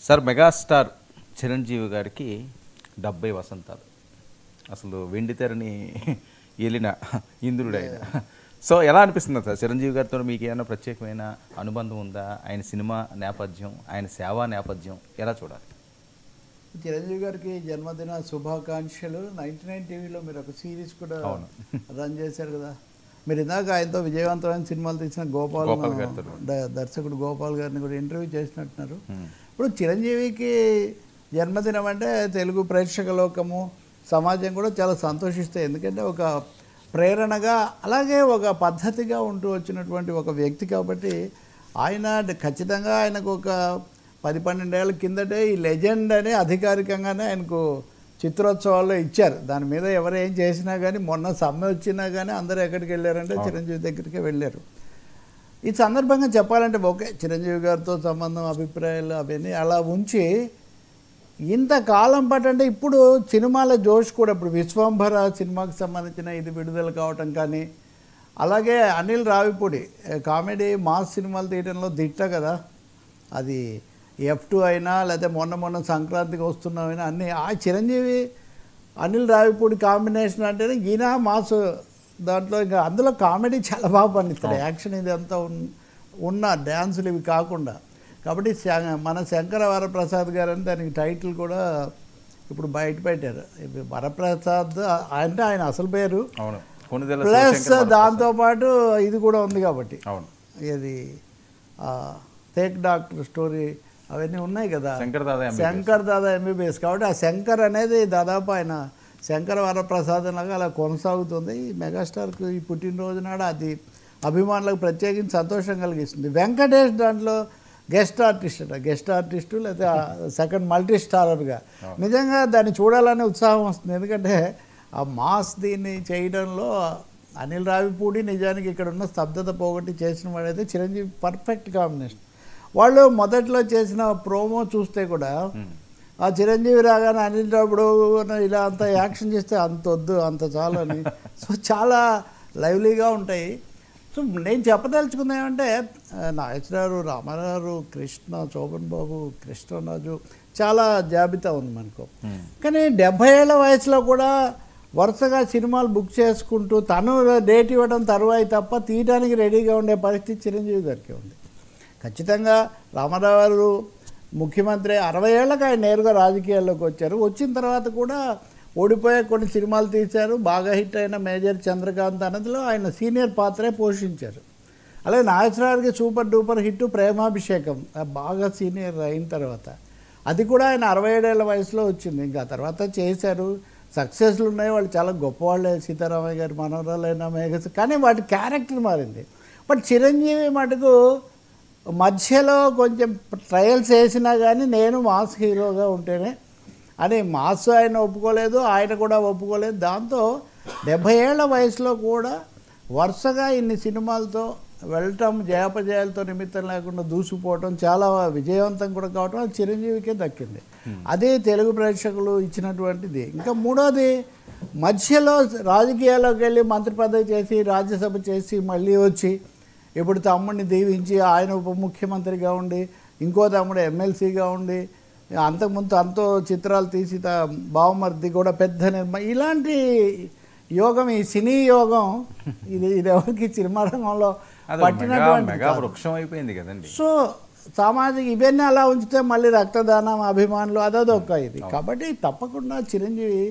Sir megastar Chiranjeevi గారికి 70 వసంతాలు. అసలు వెండితెరని ఏలిన ఇంద్రుడైన. సో ఎలా అనిపిస్తుంది సార్ చిరంజీవి గారితో మీకు ఏమైనా ప్రత్యేకమైన అనుబంధం ఉందా? ఆయన సినిమా నేపథ్యం, ఆయన సేవా నేపథ్యం ఎలా చూడాలి? చిరంజీవి గారికి జన్మదిన శుభాకాంక్షలు. 99 టీవీలో మీరు ఒక సిరీస్ కూడా రన్ చేశారు కదా. మీరు ఇందాక ఆయనతో విజయవంతమైన సినిమాలు తీసిన గోపాల్ దర్శకుడు గోపాల్ గారిని కూడా ఇంటర్వ్యూ చేసినట్టున్నారు. ఇప్పుడు చిరంజీవికి జన్మదినం అంటే తెలుగు ప్రేక్షక లోకము, సమాజం కూడా చాలా సంతోషిస్తాయి. ఎందుకంటే ఒక ప్రేరణగా అలాగే ఒక పద్ధతిగా ఉంటూ వచ్చినటువంటి ఒక వ్యక్తి కాబట్టి ఆయన ఖచ్చితంగా ఆయనకు ఒక 10-12 ఏళ్ళ కిందటే ఈ లెజెండ్ అని అధికారికంగానే ఆయనకు చిత్రోత్సవాల్లో ఇచ్చారు. దాని మీద ఎవరు ఏం చేసినా కానీ, మొన్న సమ్మె వచ్చినా కానీ అందరూ ఎక్కడికి వెళ్ళారంటే చిరంజీవి దగ్గరికి వెళ్ళారు. ఈ సందర్భంగా చెప్పాలంటే ఓకే, చిరంజీవి గారితో సంబంధం, అభిప్రాయాలు అవన్నీ అలా ఉంచి ఇంతకాలం పాటు అంటే ఇప్పుడు సినిమాల జోష్ కూడా ఇప్పుడు విశ్వంభర సినిమాకి సంబంధించిన ఇది విడుదల కావటం కానీ, అలాగే అనిల్ రావిపూడి కామెడీ మాస్ సినిమాలు తీయడంలో దిట్ట కదా. అది F2 అయినా లేకపోతే మొన్న సంక్రాంతికి వస్తున్నామైనా అన్నీ ఆ చిరంజీవి అనిల్ రావిపూడి కాంబినేషన్ అంటేనే ఈయన మాస్ దాంట్లో ఇంకా అందులో కామెడీ చాలా బాగా పండిస్తారు. యాక్షన్ ఇది అంతా ఉన్న డ్యాన్సులు ఇవి కాకుండా. కాబట్టి మన శంకర వరప్రసాద్ గారు అని దానికి టైటిల్ కూడా ఇప్పుడు బయట పెట్టారు. వరప్రసాద్ అంటే ఆయన అసలు పేరు, ప్లస్ దాంతోపాటు ఇది కూడా ఉంది కాబట్టి ఇది ఫేక్ డాక్టర్ స్టోరీ అవన్నీ ఉన్నాయి కదా, శంకర్ దాదా ఎంబీబీఎస్. కాబట్టి ఆ శంకర్ అనేది దాదాపు ఆయన శంకర వరప్రసాద్ లాగా అలా కొనసాగుతుంది. ఈ మెగాస్టార్కు ఈ పుట్టినరోజు నాడు అది అభిమానులకు ప్రత్యేకించి సంతోషం కలిగిస్తుంది. వెంకటేష్ దాంట్లో గెస్ట్ ఆర్టిస్టు లేదా సెకండ్ మల్టీ స్టారర్గా నిజంగా దాన్ని చూడాలనే ఉత్సాహం వస్తుంది. ఎందుకంటే ఆ మాస్ దీన్ని చేయడంలో అనిల్ రావిపూడి నిజానికి ఇక్కడ ఉన్న స్తబ్దత పోగొట్టి చేసిన వాడైతే చిరంజీవి పర్ఫెక్ట్ కాంబినేషన్. వాళ్ళు మొదట్లో చేసిన ప్రోమో చూస్తే కూడా ఆ చిరంజీవి రాగానే అనిల్ రావిపూడి ఇలా అంత యాక్షన్ చేస్తే అంత వద్దు అంత చాలు అని. సో చాలా లైవ్లీగా ఉంటాయి. సో నేను చెప్పదలుచుకుంది ఏమంటే నాగేశ్వరరావు, రామారావు, కృష్ణ, శోభన్ బాబు, కృష్ణరాజు చాలా జాబితా ఉంది మనకు. కానీ 70 ఏళ్ల వయసులో కూడా వరుసగా సినిమాలు బుక్ చేసుకుంటూ తను డేట్ ఇవ్వడం తరువాయి తప్ప తీయడానికి రెడీగా ఉండే పరిస్థితి చిరంజీవి గారికి ఉంది. ఖచ్చితంగా రామారావు గారు ముఖ్యమంత్రి 60 ఏళ్ళకి ఆయన నేరుగా రాజకీయాల్లోకి వచ్చారు. వచ్చిన తర్వాత కూడా ఓడిపోయే కొన్ని సినిమాలు తీశారు. బాగా హిట్ అయిన మేజర్ చంద్రకాంత్ అన్నదిలో ఆయన సీనియర్ పాత్రే పోషించారు. అలాగే నాగేశ్వరరావుకి సూపర్ డూపర్ హిట్ ప్రేమాభిషేకం బాగా సీనియర్ అయిన తర్వాత అది కూడా ఆయన 67 ఏళ్ల వయసులో వచ్చింది. ఇంకా తర్వాత చేశారు, సక్సెస్లు ఉన్నాయి, వాళ్ళు చాలా గొప్పవాళ్ళే. సీతారామయ్య గారి మనవరాలైన మేఘస్, కానీ వాటి క్యారెక్టర్ మారింది. బట్ చిరంజీవి మటుకు మధ్యలో కొంచెం ట్రయల్స్ వేసినా కానీ నేను మాస్ హీరోగా ఉంటేనే అని మాస్ ఆయన ఒప్పుకోలేదు, ఆయన కూడా ఒప్పుకోలేదు. దాంతో 70 ఏళ్ల వయసులో కూడా వరుసగా ఇన్ని సినిమాలతో వెళ్ళటం, జయాపజయాలతో నిమిత్తం లేకుండా దూసుకుపోవటం, చాలా విజయవంతం కూడా కావటం అది చిరంజీవికే దక్కింది. అదే తెలుగు ప్రేక్షకులు ఇచ్చినటువంటిది. ఇంకా మూడోది మధ్యలో రాజకీయాల్లోకి వెళ్ళి మంత్రి పదవి చేసి రాజ్యసభ చేసి మళ్ళీ వచ్చి ఇప్పుడు తమ్ముడిని దీవించి ఆయన ఉప ముఖ్యమంత్రిగా ఉండి ఇంకో తమ్ముడు ఎమ్మెల్సీగా ఉండి అంతకుముందు అంతో చిత్రాలు తీసి బావమర్ది కూడా పెద్ద ఇలాంటి యోగం, ఈ సినీ యోగం ఇది ఎవరికి సినిమా రంగంలో పట్టినటువంటి. సో సామాజిక ఇవన్నీ అలా ఉంచితే మళ్ళీ రక్తదానం, అభిమానులు అదొక ఇది. కాబట్టి తప్పకుండా చిరంజీవి